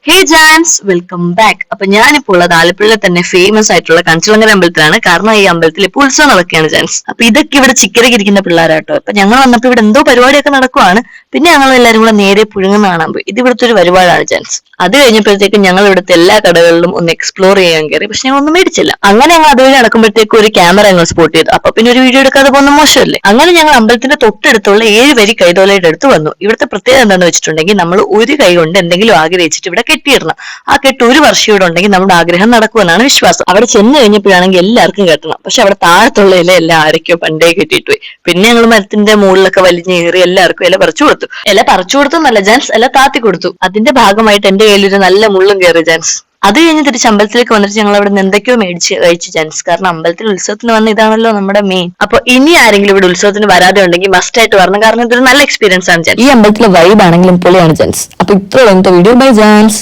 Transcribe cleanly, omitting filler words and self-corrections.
ഹേ Jans, welcome back. അപ്പൊ ഞാനിപ്പോൾ ഉള്ളത് ആലപ്പുഴയിലെ തന്നെ ഫേമസ് ആയിട്ടുള്ള കഞ്ചളങ്ങര അമ്പലത്തിലാണ്. കാരണം ഈ അമ്പലത്തിൽ ഇപ്പോൾ ഉത്സവം നടക്കുകയാണ് ജാൻസ്. അപ്പൊ ഇതൊക്കെ ഇവിടെ ചിക്കരക്ക് ഇരിക്കുന്ന പിള്ളേരാട്ടോ. അപ്പൊ ഞങ്ങൾ വന്നപ്പോ ഇവിടെ എന്തോ പരിപാടിയൊക്കെ നടക്കുവാണ്. പിന്നെ ഞങ്ങൾ എല്ലാവരും കൂടെ നേരെ പുഴുങ്ങുന്ന കാണാൻ പോയി. ഇത് ഇവിടുത്തെ ഒരു പരിപാടിയാണ് ജാൻസ്. അത് കഴിഞ്ഞപ്പോഴത്തേക്കും ഞങ്ങൾ ഇവിടുത്തെ എല്ലാ കടകളിലും ഒന്ന് എക്സ്പ്ലോർ ചെയ്യാൻ കയറി. പക്ഷെ ഞങ്ങൾ ഒന്നും മേടിച്ചില്ല. അങ്ങനെ ഞങ്ങൾ അതുവഴി നടക്കുമ്പോഴത്തേക്കും ഒരു ക്യാമറ ഞങ്ങൾ സ്പോട്ട് ചെയ്തു. അപ്പൊ പിന്നെ ഒരു വീഡിയോ എടുക്കാതെ പോകുന്ന മോശമല്ലേ. അങ്ങനെ ഞങ്ങൾ അമ്പലത്തിന്റെ തൊട്ടടുത്തുള്ള 7 വരി കൈതോലയുടെ അടുത്ത് വന്നു. ഇവിടുത്തെ പ്രത്യേകത എന്താണെന്ന് വെച്ചിട്ടുണ്ടെങ്കിൽ നമ്മൾ ഒരു കൈ കൊണ്ട് എന്തെങ്കിലും ആഗ്രഹിച്ചിട്ട് ഇവിടെ കെട്ടിയിടണം. ആ കെട്ട് ഒരു വർഷം ഇവിടെ ഉണ്ടെങ്കിൽ നമ്മുടെ ആഗ്രഹം നടക്കുമെന്നാണ് വിശ്വാസം. അവിടെ ചെന്ന് കഴിഞ്ഞപ്പോഴാണെങ്കിൽ എല്ലാവർക്കും കെട്ടണം. പക്ഷെ അവിടെ താഴത്തുള്ള ഇല എല്ലാം ആരൊക്കെയോ പണ്ടേ കെട്ടിയിട്ട് പോയി. പിന്നെ ഞങ്ങൾ മരത്തിന്റെ മുകളിലൊക്കെ വലിഞ്ഞേറി എല്ലാവർക്കും ഇല പറിച്ചു കൊടുത്തു. ഇല പറിച്ചു കൊടുത്തെന്നല്ല ജാൻസ്, ഇല താത്തി കൊടുത്തു. അതിന്റെ ഭാഗമായിട്ട് എന്റെ കയ്യിലൊരു നല്ല മുള്ളും കയറി ജാൻസ്. അത് കഴിഞ്ഞ് തിരിച്ച് അമ്പലത്തിലേക്ക് വന്നിട്ട് ഞങ്ങൾ അവിടെ നിന്ന് എന്തൊക്കെയോ മേടിച്ച് കഴിച്ചു ജാൻസ്. കാരണം അമ്പലത്തിൽ ഉത്സവത്തിന് വന്ന ഇതാണല്ലോ നമ്മുടെ മെയിൻ. അപ്പൊ ഇനി ആരെങ്കിലും ഇവിടെ ഉത്സവത്തിന് വരാതെ ഉണ്ടെങ്കിൽ മസ്റ്റ് ആയിട്ട് വരണം. കാരണം ഇതൊരു നല്ല എക്സ്പീരിയൻസ് ആണ് ജാൻസ്. ഈ അമ്പലത്തിലെ വൈബ് ആണെങ്കിലും പൊളിയാണ് ജാൻസ്. അപ്പൊ ഇത്രയുള്ള വീഡിയോ. ബൈ ജാൻസ്.